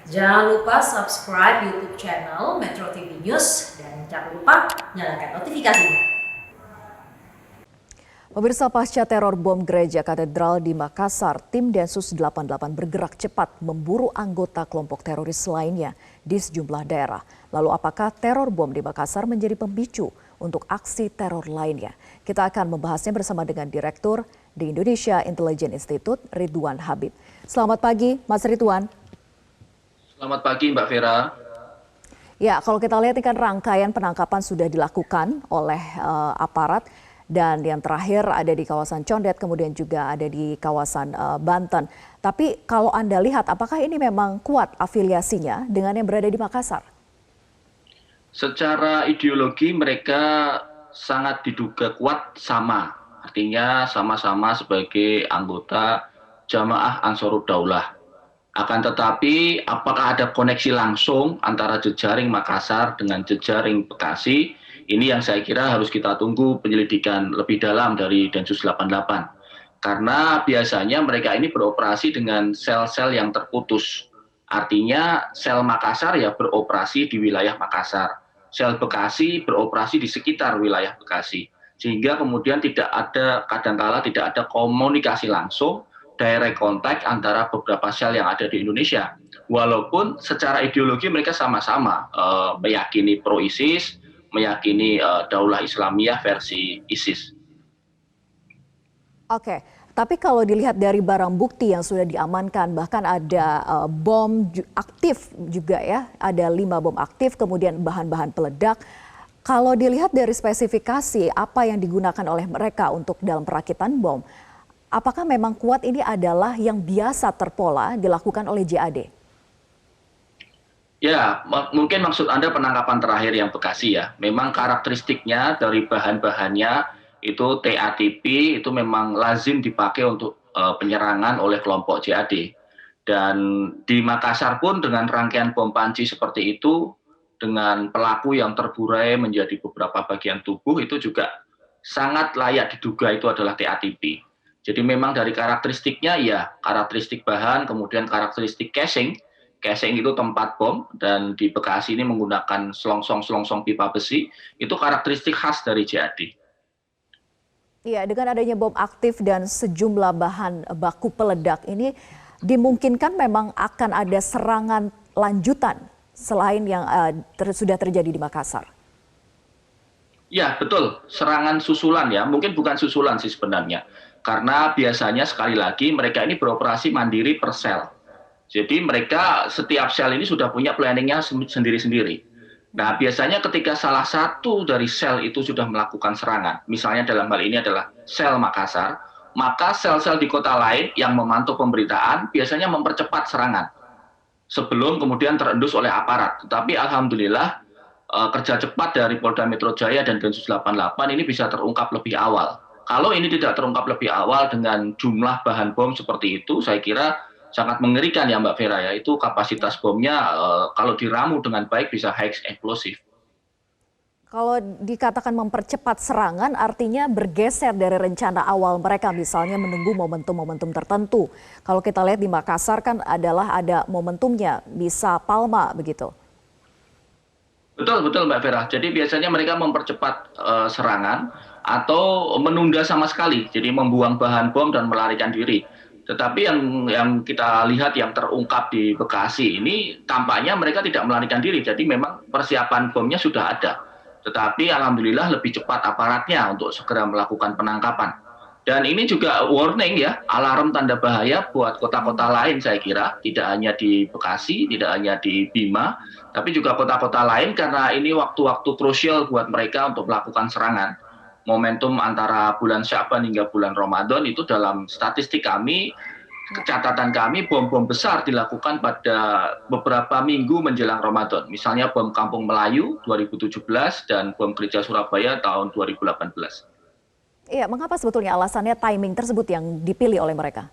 Jangan lupa subscribe YouTube channel Metro TV News dan jangan lupa nyalakan notifikasinya. Pemirsa, pasca teror bom gereja katedral di Makassar, tim Densus 88 bergerak cepat memburu anggota kelompok teroris lainnya di sejumlah daerah. Lalu apakah teror bom di Makassar menjadi pemicu untuk aksi teror lainnya? Kita akan membahasnya bersama dengan Direktur di Indonesia Intelligence Institute, Ridwan Habib. Selamat pagi, Mas Ridwan. Selamat pagi, Mbak Vera. Ya, kalau kita lihat kan rangkaian penangkapan sudah dilakukan oleh aparat. Dan yang terakhir ada di kawasan Condet, kemudian juga ada di kawasan Banten. Tapi kalau Anda lihat, apakah ini memang kuat afiliasinya dengan yang berada di Makassar? Secara ideologi mereka sangat diduga kuat sama. Artinya sama-sama sebagai anggota Jamaah Ansarud Daulah. Akan tetapi apakah ada koneksi langsung antara jejaring Makassar dengan jejaring Bekasi? Ini yang saya kira harus kita tunggu penyelidikan lebih dalam dari Densus 88. Karena biasanya mereka ini beroperasi dengan sel-sel yang terputus. Artinya sel Makassar ya beroperasi di wilayah Makassar. Sel Bekasi beroperasi di sekitar wilayah Bekasi. Sehingga kemudian kadangkala tidak ada komunikasi langsung, direct contact antara beberapa sel yang ada di Indonesia. Walaupun secara ideologi mereka sama-sama meyakini pro-ISIS, meyakini Daulah Islamiyah versi ISIS. Oke, tapi kalau dilihat dari barang bukti yang sudah diamankan, bahkan ada bom aktif juga ya, ada 5 bom aktif, kemudian bahan-bahan peledak. Kalau dilihat dari spesifikasi apa yang digunakan oleh mereka untuk dalam perakitan bom, apakah memang kuat ini adalah yang biasa terpola dilakukan oleh JAD? Ya, mungkin maksud Anda penangkapan terakhir yang Bekasi ya. Memang karakteristiknya dari bahan-bahannya itu TATP itu memang lazim dipakai untuk penyerangan oleh kelompok JAD. Dan di Makassar pun dengan rangkaian bom panci seperti itu, dengan pelaku yang terburai menjadi beberapa bagian tubuh, itu juga sangat layak diduga itu adalah TATP. Jadi memang dari karakteristiknya ya, karakteristik bahan, kemudian karakteristik casing. Casing itu tempat bom, dan di Bekasi ini menggunakan selongsong pipa besi, itu karakteristik khas dari JAD. Iya, dengan adanya bom aktif dan sejumlah bahan baku peledak ini dimungkinkan memang akan ada serangan lanjutan selain yang sudah terjadi di Makassar. Ya, betul. Serangan susulan ya. Mungkin bukan susulan sih sebenarnya. Karena biasanya sekali lagi mereka ini beroperasi mandiri per sel. Jadi mereka setiap sel ini sudah punya planningnya sendiri-sendiri. Nah, biasanya ketika salah satu dari sel itu sudah melakukan serangan, misalnya dalam hal ini adalah sel Makassar, maka sel-sel di kota lain yang memantau pemberitaan biasanya mempercepat serangan sebelum kemudian terendus oleh aparat. Tetapi alhamdulillah kerja cepat dari Polda Metro Jaya dan Densus 88 ini bisa terungkap lebih awal. Kalau ini tidak terungkap lebih awal dengan jumlah bahan bom seperti itu, saya kira sangat mengerikan ya Mbak Vera ya. Itu kapasitas bomnya kalau diramu dengan baik bisa high explosive. Kalau dikatakan mempercepat serangan artinya bergeser dari rencana awal mereka, misalnya menunggu momentum-momentum tertentu. Kalau kita lihat di Makassar kan adalah ada momentumnya, bisa Palma begitu. Betul, betul Mbak Vera. Jadi biasanya mereka mempercepat serangan atau menunda sama sekali. Jadi membuang bahan bom dan melarikan diri. Tetapi yang kita lihat yang terungkap di Bekasi ini tampaknya mereka tidak melarikan diri. Jadi memang persiapan bomnya sudah ada. Tetapi alhamdulillah lebih cepat aparatnya untuk segera melakukan penangkapan. Dan ini juga warning ya, alarm tanda bahaya buat kota-kota lain saya kira. Tidak hanya di Bekasi, tidak hanya di Bima, tapi juga kota-kota lain karena ini waktu-waktu krusial buat mereka untuk melakukan serangan. Momentum antara bulan Sya'ban hingga bulan Ramadan itu dalam statistik kami, catatan kami bom-bom besar dilakukan pada beberapa minggu menjelang Ramadan. Misalnya bom Kampung Melayu 2017 dan bom Gereja Surabaya tahun 2018. Iya, mengapa sebetulnya alasannya timing tersebut yang dipilih oleh mereka?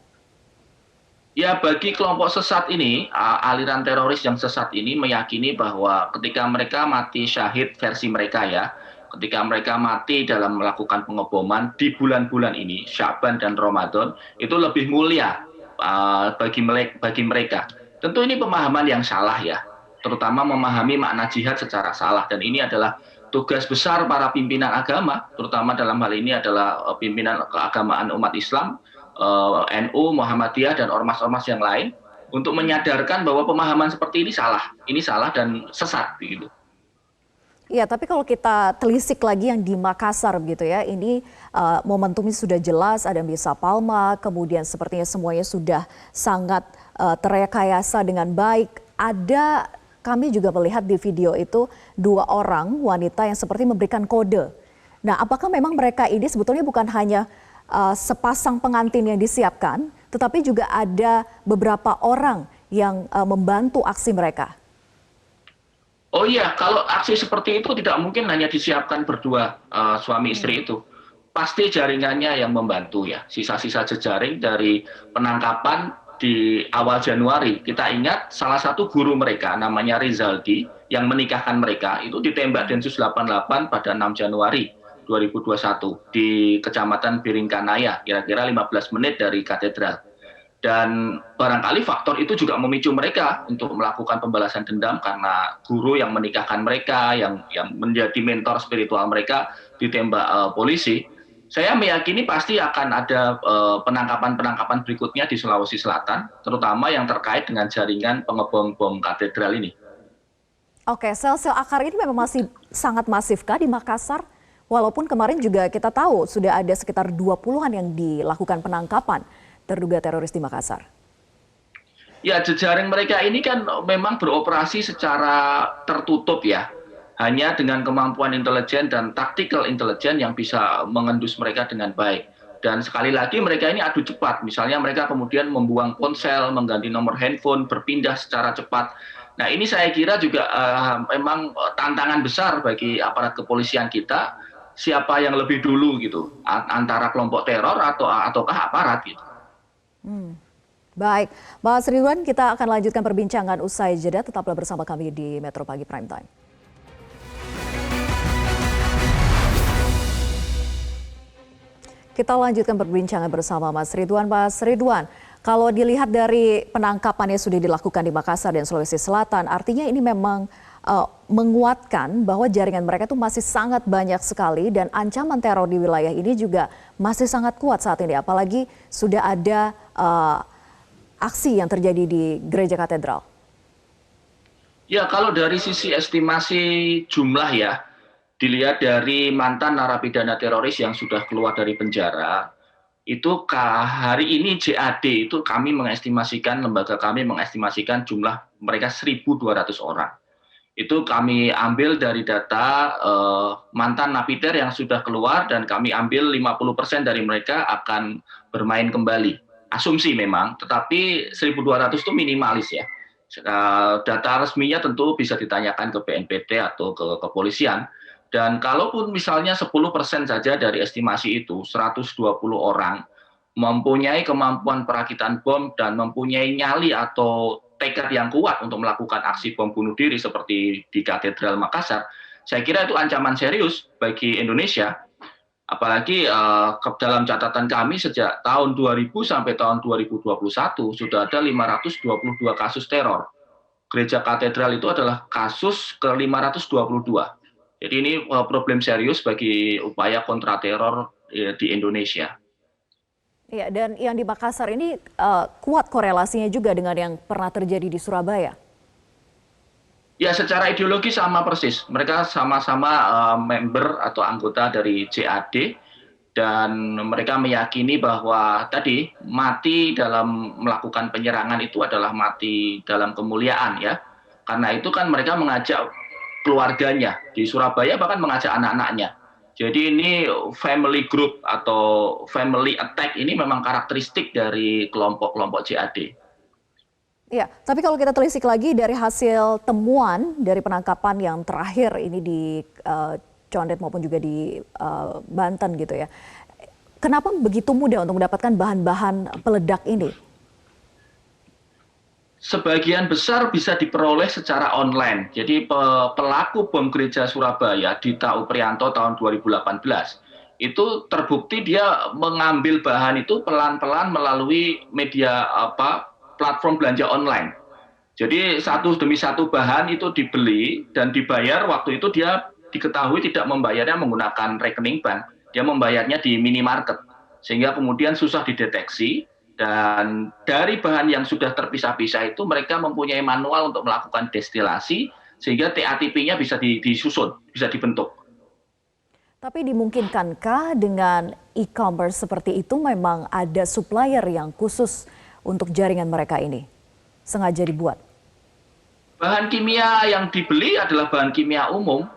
Ya, bagi kelompok sesat ini, aliran teroris yang sesat ini meyakini bahwa ketika mereka mati syahid versi mereka ya, ketika mereka mati dalam melakukan pengeboman di bulan-bulan ini, Sya'ban dan Ramadan, itu lebih mulia bagi mereka. Tentu ini pemahaman yang salah ya, terutama memahami makna jihad secara salah, dan ini adalah tugas besar para pimpinan agama, terutama dalam hal ini adalah pimpinan keagamaan umat Islam, NU, Muhammadiyah, dan ormas-ormas yang lain, untuk menyadarkan bahwa pemahaman seperti ini salah dan sesat gitu. Iya, tapi kalau kita telisik lagi yang di Makassar begitu ya, ini momentumnya sudah jelas, ada Misa Palma, kemudian sepertinya semuanya sudah sangat terekayasa dengan baik. Kami juga melihat di video itu 2 orang wanita yang seperti memberikan kode. Nah, apakah memang mereka ini sebetulnya bukan hanya sepasang pengantin yang disiapkan, tetapi juga ada beberapa orang yang membantu aksi mereka? Oh iya, kalau aksi seperti itu tidak mungkin hanya disiapkan berdua suami istri itu. Pasti jaringannya yang membantu ya. Sisa-sisa jejaring dari penangkapan di awal Januari. Kita ingat salah satu guru mereka namanya Rizaldi yang menikahkan mereka itu ditembak Densus 88 pada 6 Januari 2021 di Kecamatan Biringkanaya, kira-kira 15 menit dari katedral. Dan barangkali faktor itu juga memicu mereka untuk melakukan pembalasan dendam karena guru yang menikahkan mereka, yang menjadi mentor spiritual mereka ditembak polisi. Saya meyakini pasti akan ada penangkapan-penangkapan berikutnya di Sulawesi Selatan, terutama yang terkait dengan jaringan pengebom bom katedral ini. Oke, sel-sel akar ini memang masih sangat masifkah di Makassar? Walaupun kemarin juga kita tahu sudah ada sekitar 20-an yang dilakukan penangkapan terduga teroris di Makassar. Ya, jejaring mereka ini kan memang beroperasi secara tertutup ya. Hanya dengan kemampuan intelijen dan tactical intelijen yang bisa mengendus mereka dengan baik. Dan sekali lagi mereka ini adu cepat. Misalnya mereka kemudian membuang ponsel, mengganti nomor handphone, berpindah secara cepat. Nah, ini saya kira juga memang tantangan besar bagi aparat kepolisian kita. Siapa yang lebih dulu gitu, antara kelompok teror ataukah aparat gitu. Baik, Mas Ridwan, kita akan lanjutkan perbincangan usai jeda. Tetaplah bersama kami di Metro Pagi Prime Time. Kita lanjutkan perbincangan bersama Mas Ridwan. Mas Ridwan, kalau dilihat dari penangkapan yang sudah dilakukan di Makassar dan Sulawesi Selatan, artinya ini memang menguatkan bahwa jaringan mereka itu masih sangat banyak sekali dan ancaman teror di wilayah ini juga masih sangat kuat saat ini. Apalagi sudah ada aksi yang terjadi di Gereja Katedral. Ya, kalau dari sisi estimasi jumlah ya, dilihat dari mantan narapidana teroris yang sudah keluar dari penjara, itu hari ini JAD itu lembaga kami mengestimasikan jumlah mereka 1.200 orang. Itu kami ambil dari data mantan napiter yang sudah keluar dan kami ambil 50% dari mereka akan bermain kembali. Asumsi memang, tetapi 1.200 itu minimalis ya. Data resminya tentu bisa ditanyakan ke BNPT atau ke kepolisian. Dan kalaupun misalnya 10% saja dari estimasi itu, 120 orang mempunyai kemampuan perakitan bom dan mempunyai nyali atau tekad yang kuat untuk melakukan aksi bom bunuh diri seperti di Katedral Makassar, saya kira itu ancaman serius bagi Indonesia. Apalagi dalam catatan kami sejak tahun 2000 sampai tahun 2021 sudah ada 522 kasus teror. Gereja Katedral itu adalah kasus ke-522. Jadi ini problem serius bagi upaya kontrateror di Indonesia. Ya, dan yang di Makassar ini kuat korelasinya juga dengan yang pernah terjadi di Surabaya. Ya, secara ideologi sama persis. Mereka sama-sama member atau anggota dari JAD dan mereka meyakini bahwa tadi mati dalam melakukan penyerangan itu adalah mati dalam kemuliaan ya. Karena itu kan mereka mengajak keluarganya di Surabaya, bahkan mengajak anak-anaknya. Jadi ini family group atau family attack ini memang karakteristik dari kelompok-kelompok JAD. Ya, tapi kalau kita telisik lagi dari hasil temuan dari penangkapan yang terakhir ini di Condet maupun juga di Banten gitu ya. Kenapa begitu mudah untuk mendapatkan bahan-bahan peledak ini? Sebagian besar bisa diperoleh secara online. Jadi pelaku bom gereja Surabaya, Dita Uprianto tahun 2018, itu terbukti dia mengambil bahan itu pelan-pelan melalui media platform belanja online. Jadi satu demi satu bahan itu dibeli dan dibayar, waktu itu dia diketahui tidak membayarnya menggunakan rekening bank, dia membayarnya di minimarket, sehingga kemudian susah dideteksi. Dan dari bahan yang sudah terpisah-pisah itu mereka mempunyai manual untuk melakukan destilasi, sehingga TATP-nya bisa disusun, bisa dibentuk. Tapi dimungkinkankah dengan e-commerce seperti itu memang ada supplier yang khusus untuk jaringan mereka ini? Sengaja dibuat? Bahan kimia yang dibeli adalah bahan kimia umum,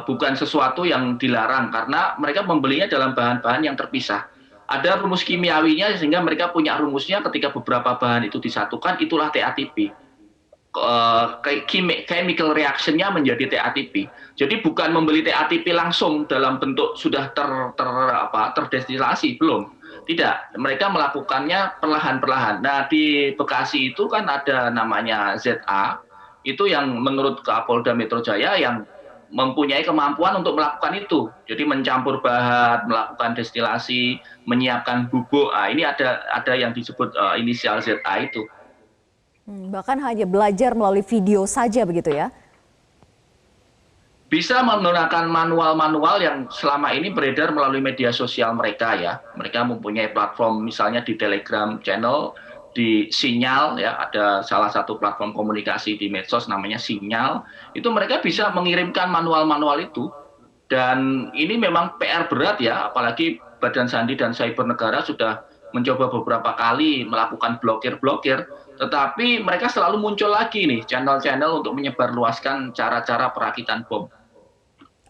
bukan sesuatu yang dilarang karena mereka membelinya dalam bahan-bahan yang terpisah. Ada rumus kimiawinya sehingga mereka punya rumusnya ketika beberapa bahan itu disatukan, itulah TATP. Chemical reaction-nya menjadi TATP. Jadi bukan membeli TATP langsung dalam bentuk sudah terdestilasi, belum. Tidak, mereka melakukannya perlahan-perlahan. Nah, di Bekasi itu kan ada namanya ZA, itu yang menurut Kapolda Metro Jaya yang mempunyai kemampuan untuk melakukan itu. Jadi mencampur bahan, melakukan destilasi, menyiapkan bubuk. Nah, ini ada yang disebut inisial ZA itu. Bahkan hanya belajar melalui video saja begitu ya? Bisa menggunakan manual-manual yang selama ini beredar melalui media sosial mereka ya. Mereka mempunyai platform misalnya di Telegram channel, di Sinyal ya, ada salah satu platform komunikasi di medsos namanya Sinyal. Itu mereka bisa mengirimkan manual-manual itu. Dan ini memang PR berat ya, apalagi Badan Sandi dan Cyber Negara sudah mencoba beberapa kali melakukan blokir, tetapi mereka selalu muncul lagi nih channel-channel untuk menyebarluaskan cara-cara perakitan bom.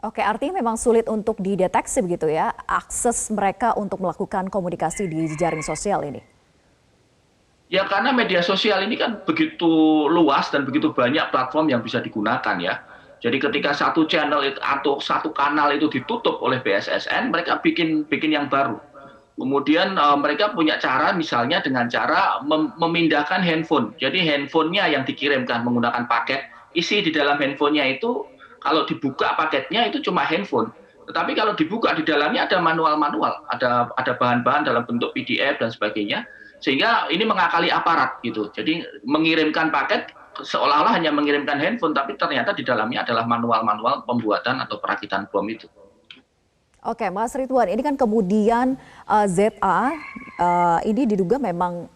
Oke, artinya memang sulit untuk dideteksi begitu ya, akses mereka untuk melakukan komunikasi di jaring sosial ini. Ya karena media sosial ini kan begitu luas dan begitu banyak platform yang bisa digunakan ya. Jadi ketika satu channel atau satu kanal itu ditutup oleh BSSN, mereka bikin yang baru. Kemudian mereka punya cara misalnya dengan cara memindahkan handphone. Jadi handphonenya yang dikirimkan menggunakan paket, isi di dalam handphonenya itu kalau dibuka paketnya itu cuma handphone. Tetapi kalau dibuka di dalamnya ada manual-manual, ada bahan-bahan dalam bentuk PDF dan sebagainya. Sehingga ini mengakali aparat gitu. Jadi mengirimkan paket seolah-olah hanya mengirimkan handphone, tapi ternyata di dalamnya adalah manual-manual pembuatan atau perakitan bom itu. Oke, Mas Ridwan, ini kan kemudian ZA ini diduga memang,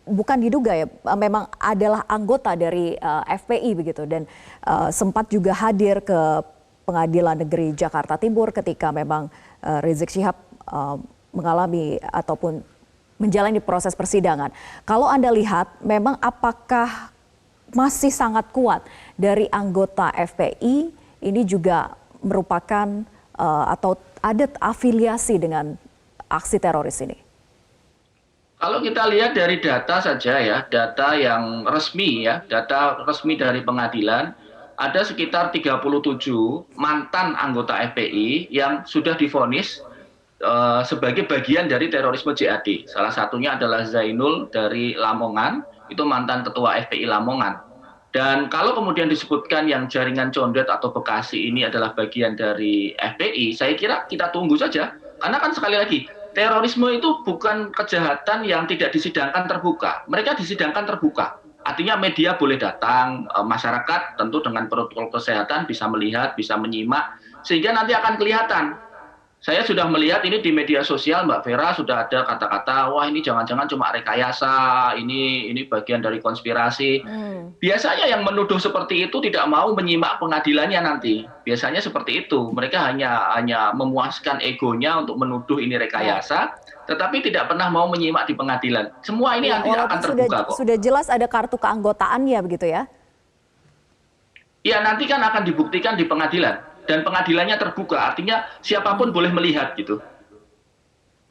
bukan diduga ya, memang adalah anggota dari FPI begitu, dan sempat juga hadir ke Pengadilan Negeri Jakarta Timur ketika memang Rizik Syihab mengalami ataupun menjalani proses persidangan. Kalau Anda lihat, memang apakah masih sangat kuat dari anggota FPI ini juga merupakan atau ada afiliasi dengan aksi teroris ini? Kalau kita lihat dari data saja ya, data yang resmi ya, data resmi dari pengadilan, ada sekitar 37 mantan anggota FPI yang sudah divonis sebagai bagian dari terorisme JAD. Salah satunya adalah Zainul dari Lamongan, itu mantan ketua FPI Lamongan. Dan kalau kemudian disebutkan yang jaringan Condet atau Bekasi ini adalah bagian dari FPI, saya kira kita tunggu saja. Karena kan sekali lagi, terorisme itu bukan kejahatan yang tidak disidangkan terbuka. Mereka disidangkan terbuka. Artinya media boleh datang, masyarakat tentu dengan protokol kesehatan bisa melihat, bisa menyimak, sehingga nanti akan kelihatan. Saya sudah melihat ini di media sosial, Mbak Vera, sudah ada kata-kata, wah ini jangan-jangan cuma rekayasa, ini bagian dari konspirasi. Biasanya yang menuduh seperti itu tidak mau menyimak pengadilannya nanti. Biasanya seperti itu. Mereka hanya memuaskan egonya untuk menuduh ini rekayasa, tetapi tidak pernah mau menyimak di pengadilan. Semua ini nanti akan terbuka kok. Sudah jelas ada kartu keanggotaannya begitu ya? Ya nanti kan akan dibuktikan di pengadilan. Dan pengadilannya terbuka, artinya siapapun boleh melihat gitu.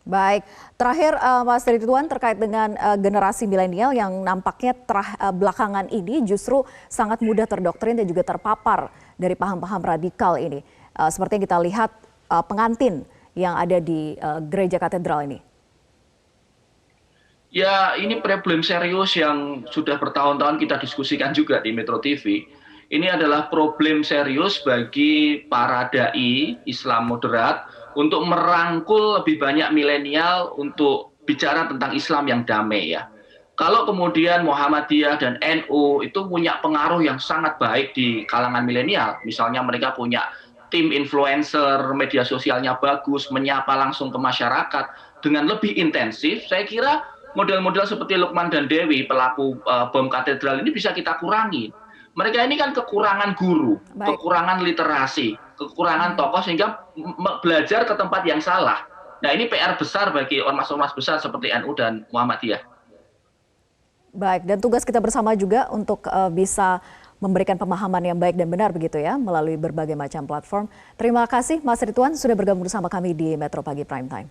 Baik, terakhir Mas Ridwan terkait dengan generasi milenial yang nampaknya belakangan ini justru sangat mudah terdoktrin dan juga terpapar dari paham-paham radikal ini. Seperti yang kita lihat pengantin yang ada di gereja katedral ini. Ya ini problem serius yang sudah bertahun-tahun kita diskusikan juga di Metro TV. Ini adalah problem serius bagi para dai Islam moderat untuk merangkul lebih banyak milenial untuk bicara tentang Islam yang damai ya. Kalau kemudian Muhammadiyah dan NU itu punya pengaruh yang sangat baik di kalangan milenial, misalnya mereka punya tim influencer, media sosialnya bagus, menyapa langsung ke masyarakat dengan lebih intensif, saya kira model-model seperti Lukman dan Dewi, pelaku bom katedral ini bisa kita kurangi. Mereka ini kan kekurangan guru, Baik. kekurangan literasi, kekurangan tokoh sehingga belajar ke tempat yang salah. Nah ini PR besar bagi ormas-ormas besar seperti NU dan Muhammadiyah. Baik, dan tugas kita bersama juga untuk bisa memberikan pemahaman yang baik dan benar begitu ya melalui berbagai macam platform. Terima kasih Mas Ridwan sudah bergabung bersama kami di Metro Pagi Prime Time.